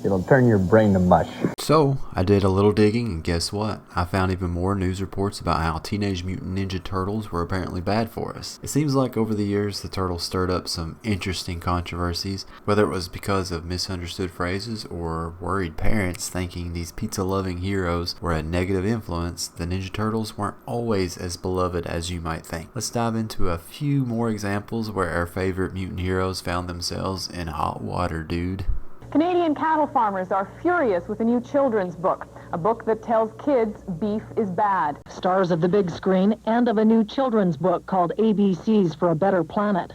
It'll turn your brain to mush. So, I did a little digging, and guess what? I found even more news reports about how Teenage Mutant Ninja Turtles were apparently bad for us. It seems like over the years, the Turtles stirred up some interesting controversies, whether it was because of misunderstood phrases or worried parents thinking these pizza-loving heroes were a negative influence. The Ninja Turtles weren't always as beloved as you might think. Let's dive into a few more examples where our favorite mutant heroes found themselves in hot water, dude. Canadian cattle farmers are furious with a new children's book, a book that tells kids beef is bad. Stars of the big screen and of a new children's book called ABCs for a Better Planet.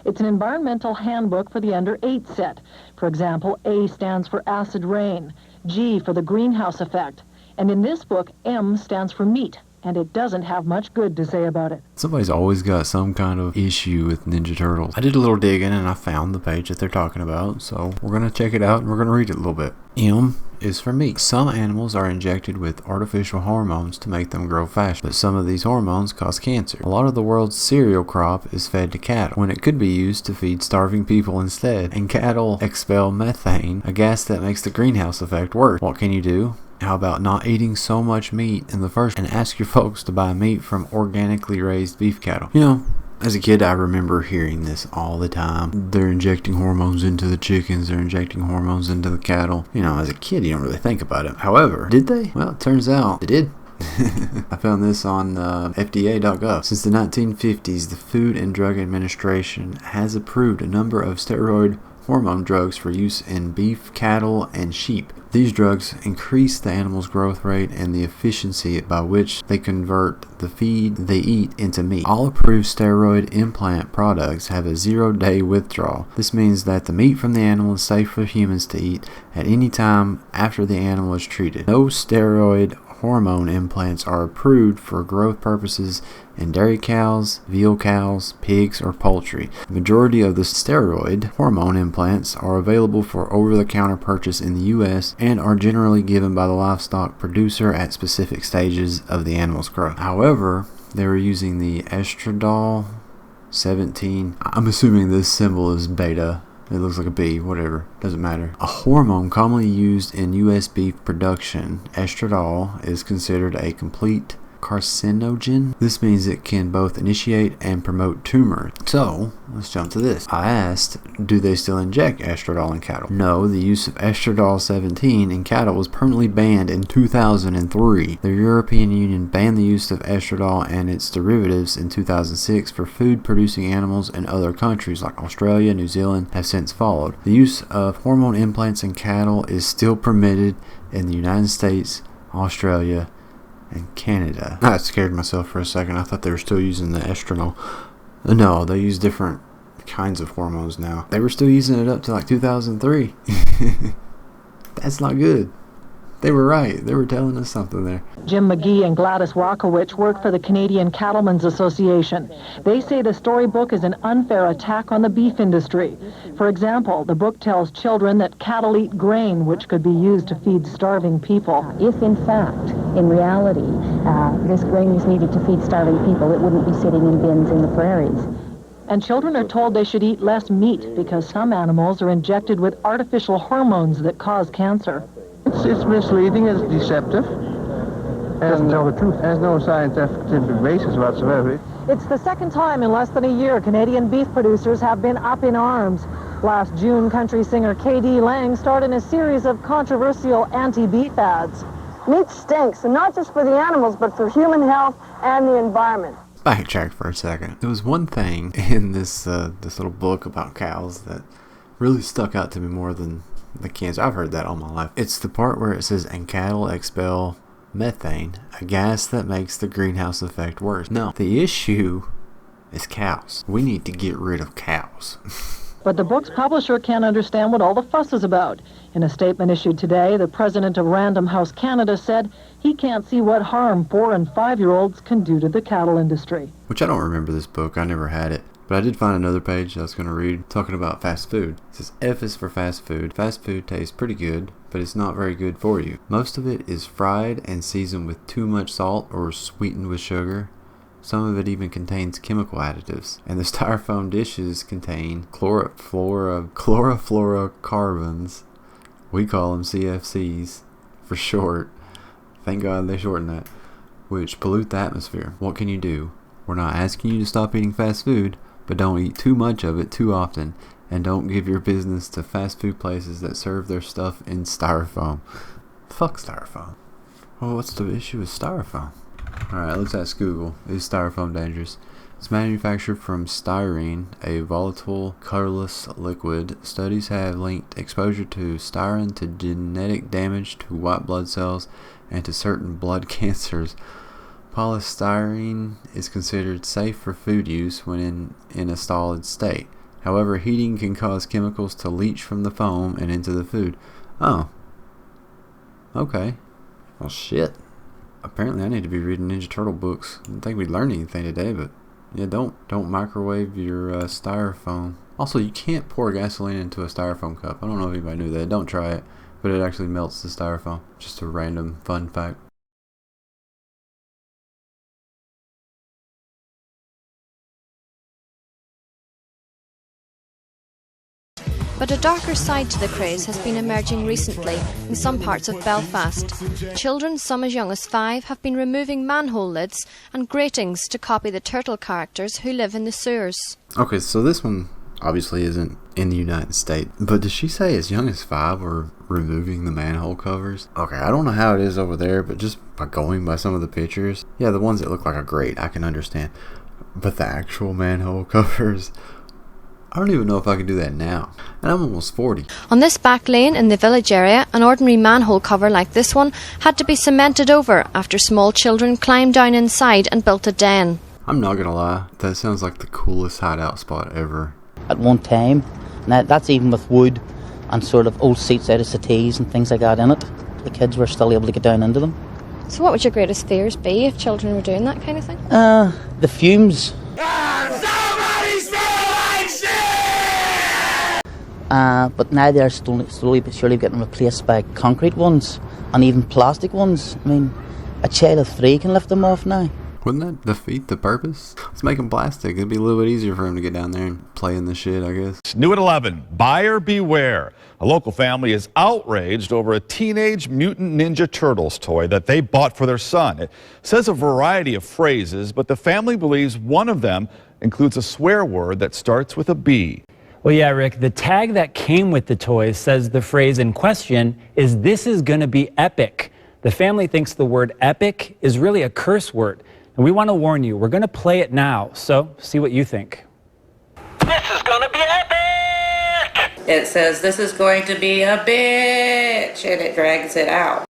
It's an environmental handbook for the under 8 set. For example, A stands for acid rain, G for the greenhouse effect, and in this book, M stands for meat. And it doesn't have much good to say about it. Somebody's always got some kind of issue with Ninja Turtles. I did a little digging and I found the page that they're talking about, so we're going to check it out and we're going to read it a little bit. M is for meat. Some animals are injected with artificial hormones to make them grow faster, but some of these hormones cause cancer. A lot of the world's cereal crop is fed to cattle, when it could be used to feed starving people instead. And cattle expel methane, a gas that makes the greenhouse effect worse. What can you do? How about not eating so much meat in the first and ask your folks to buy meat from organically raised beef cattle? You know, as a kid, I remember hearing this all the time. They're injecting hormones into the chickens. They're injecting hormones into the cattle. You know, as a kid, you don't really think about it. However, did they? Well, it turns out they did. I found this on FDA.gov. Since the 1950s, the Food and Drug Administration has approved a number of steroid hormone drugs for use in beef, cattle, and sheep. These drugs increase the animal's growth rate and the efficiency by which they convert the feed they eat into meat. All approved steroid implant products have a 0-day withdrawal. This means that the meat from the animal is safe for humans to eat at any time after the animal is treated. No steroid hormone implants are approved for growth purposes in dairy cows, veal cows, pigs, or poultry. The majority of the steroid hormone implants are available for over-the-counter purchase in the U.S. and are generally given by the livestock producer at specific stages of the animal's growth. However, they were using the estradiol 17. I'm assuming this symbol is beta. It looks like a B, whatever, doesn't matter. A hormone commonly used in U.S. beef production, estradiol is considered a complete carcinogen. This means it can both initiate and promote tumor. So, let's jump to this. I asked, do they still inject estradiol in cattle? No, the use of estradiol 17 in cattle was permanently banned in 2003. The European Union banned the use of estradiol and its derivatives in 2006 for food-producing animals, and other countries like Australia, New Zealand have since followed. The use of hormone implants in cattle is still permitted in the United States, Australia, and Canada. I scared myself for a second. I thought they were still using the estradiol. No, they use different kinds of hormones now. They were still using it up to like 2003. That's not good. They were right. They were telling us something there. Jim McGee and Gladys Rockowicz work for the Canadian Cattlemen's Association. They say the storybook is an unfair attack on the beef industry. For example, the book tells children that cattle eat grain, which could be used to feed starving people. If, in fact, in reality, this grain was needed to feed starving people, it wouldn't be sitting in bins in the prairies. And children are told they should eat less meat because some animals are injected with artificial hormones that cause cancer. It's misleading, it's deceptive, Doesn't tell the truth. has no scientific basis whatsoever. It's the second time in less than a year Canadian beef producers have been up in arms. Last June, country singer K.D. Lang started a series of controversial anti-beef ads. Meat stinks, and not just for the animals, but for human health and the environment. Backtrack for a second. There was one thing in this little book about cows that really stuck out to me more than the cancer. I've heard that all my life. It's the part where it says, and cattle expel methane, a gas that makes the greenhouse effect worse. No, the issue is cows. We need to get rid of cows. But the book's publisher can't understand what all the fuss is about. In a statement issued today, the president of Random House Canada said he can't see what harm 4- and 5-year-olds can do to the cattle industry. Which I don't remember this book. I never had it. But I did find another page I was going to read talking about fast food. It says F is for fast food. Fast food tastes pretty good, but it's not very good for you. Most of it is fried and seasoned with too much salt or sweetened with sugar. Some of it even contains chemical additives. And the styrofoam dishes contain chlorofluorocarbons, We call them CFCs for short. Thank God they shortened that. Which pollute the atmosphere. What can you do? We're not asking you to stop eating fast food, but don't eat too much of it too often. And don't give your business to fast food places that serve their stuff in styrofoam. Fuck styrofoam. Well, what's the issue with styrofoam? Alright, let's ask Google. Is styrofoam dangerous? It's manufactured from styrene, a volatile, colorless liquid. Studies have linked exposure to styrene to genetic damage to white blood cells and to certain blood cancers. Polystyrene is considered safe for food use when in a solid state. However, heating can cause chemicals to leach from the foam and into the food. Oh. Okay. Well, shit. Apparently I need to be reading Ninja Turtle books. I didn't think we'd learn anything today, but yeah, don't microwave your styrofoam. Also, you can't pour gasoline into a styrofoam cup. I don't know if anybody knew that. Don't try it, but it actually melts the styrofoam. Just a random fun fact. But a darker side to the craze has been emerging recently in some parts of Belfast. Children, some as young as 5, have been removing manhole lids and gratings to copy the turtle characters who live in the sewers. Okay, so this one obviously isn't in the United States, but did she say as young as 5 were removing the manhole covers? Okay, I don't know how it is over there, but just by going by some of the pictures, yeah, the ones that look like a grate, I can understand. But the actual manhole covers, I don't even know if I can do that now. And I'm almost 40. On this back lane in the village area, an ordinary manhole cover like this one had to be cemented over after small children climbed down inside and built a den. I'm not gonna lie, that sounds like the coolest hideout spot ever. At one time, and that's even with wood and sort of old seats out of settees and things like that in it, the kids were still able to get down into them. So what would your greatest fears be if children were doing that kind of thing? The fumes. But now they're slowly but surely getting replaced by concrete ones and even plastic ones. I mean, a child of 3 can lift them off now. Wouldn't that defeat the purpose? Let's make them plastic. It'd be a little bit easier for him to get down there and play in the shit, I guess. New at 11, buyer beware. A local family is outraged over a Teenage Mutant Ninja Turtles toy that they bought for their son. It says a variety of phrases, but the family believes one of them includes a swear word that starts with a B. Well, yeah, Rick, the tag that came with the toys says the phrase in question is, "This is gonna be epic." The family thinks the word epic is really a curse word. And we want to warn you, we're going to play it now, so see what you think. This is going to be epic! It says, "This is going to be a bitch," and it drags it out.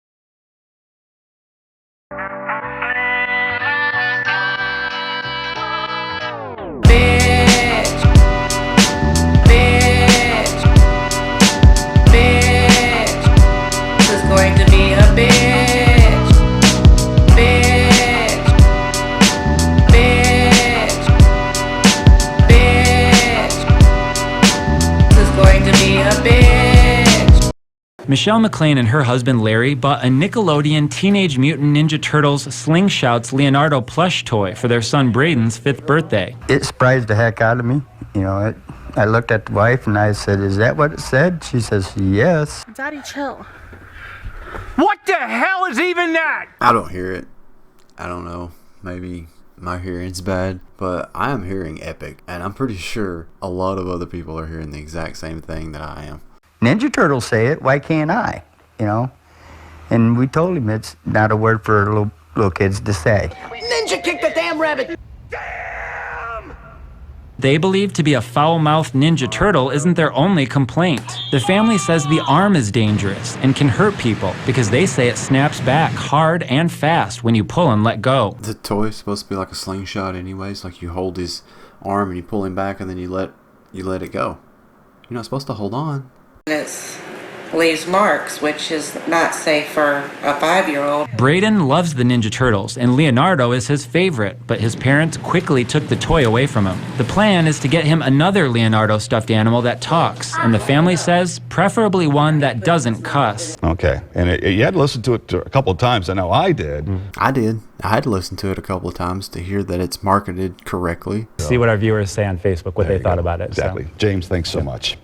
Michelle McLean and her husband Larry bought a Nickelodeon Teenage Mutant Ninja Turtles Slingshot's Leonardo plush toy for their son Braden's 5th birthday. It surprised the heck out of me. You know, I looked at the wife and I said, "Is that what it said?" She says, "Yes." Daddy, chill. What the hell is even that? I don't hear it. I don't know. Maybe my hearing's bad, but I am hearing epic, and I'm pretty sure a lot of other people are hearing the exact same thing that I am. Ninja Turtles say it, why can't I? You know? And we told him it's not a word for little kids to say. Ninja kick the damn rabbit! They believe to be a foul-mouthed Ninja Turtle isn't their only complaint. The family says the arm is dangerous and can hurt people because they say it snaps back hard and fast when you pull and let go. The toy's supposed to be like a slingshot anyways, like you hold his arm and you pull him back and then you let it go. You're not supposed to hold on. It leaves marks, which is not safe for a 5-year-old. Braden loves the Ninja Turtles, and Leonardo is his favorite, but his parents quickly took the toy away from him. The plan is to get him another Leonardo stuffed animal that talks, and the family says preferably one that doesn't cuss. Okay, and you had to listen to it a couple of times. I know I did. I did. I had to listen to it a couple of times to hear that it's marketed correctly. See what our viewers say on Facebook, what they thought about it. Exactly. So. James, thanks so much.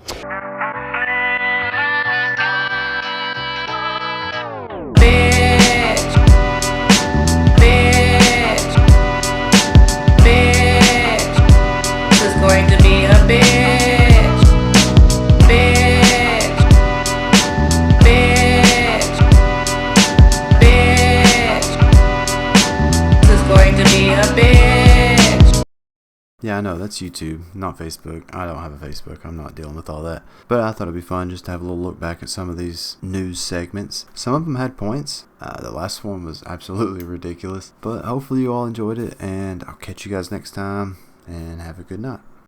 going to be a bitch. Bitch. Bitch. Bitch. This is going to be a bitch. Yeah, I know, that's YouTube, not Facebook. I don't have a Facebook. I'm not dealing with all that. But I thought it'd be fun just to have a little look back at some of these news segments. Some of them had points. The last one was absolutely ridiculous. But hopefully you all enjoyed it, and I'll catch you guys next time, and have a good night.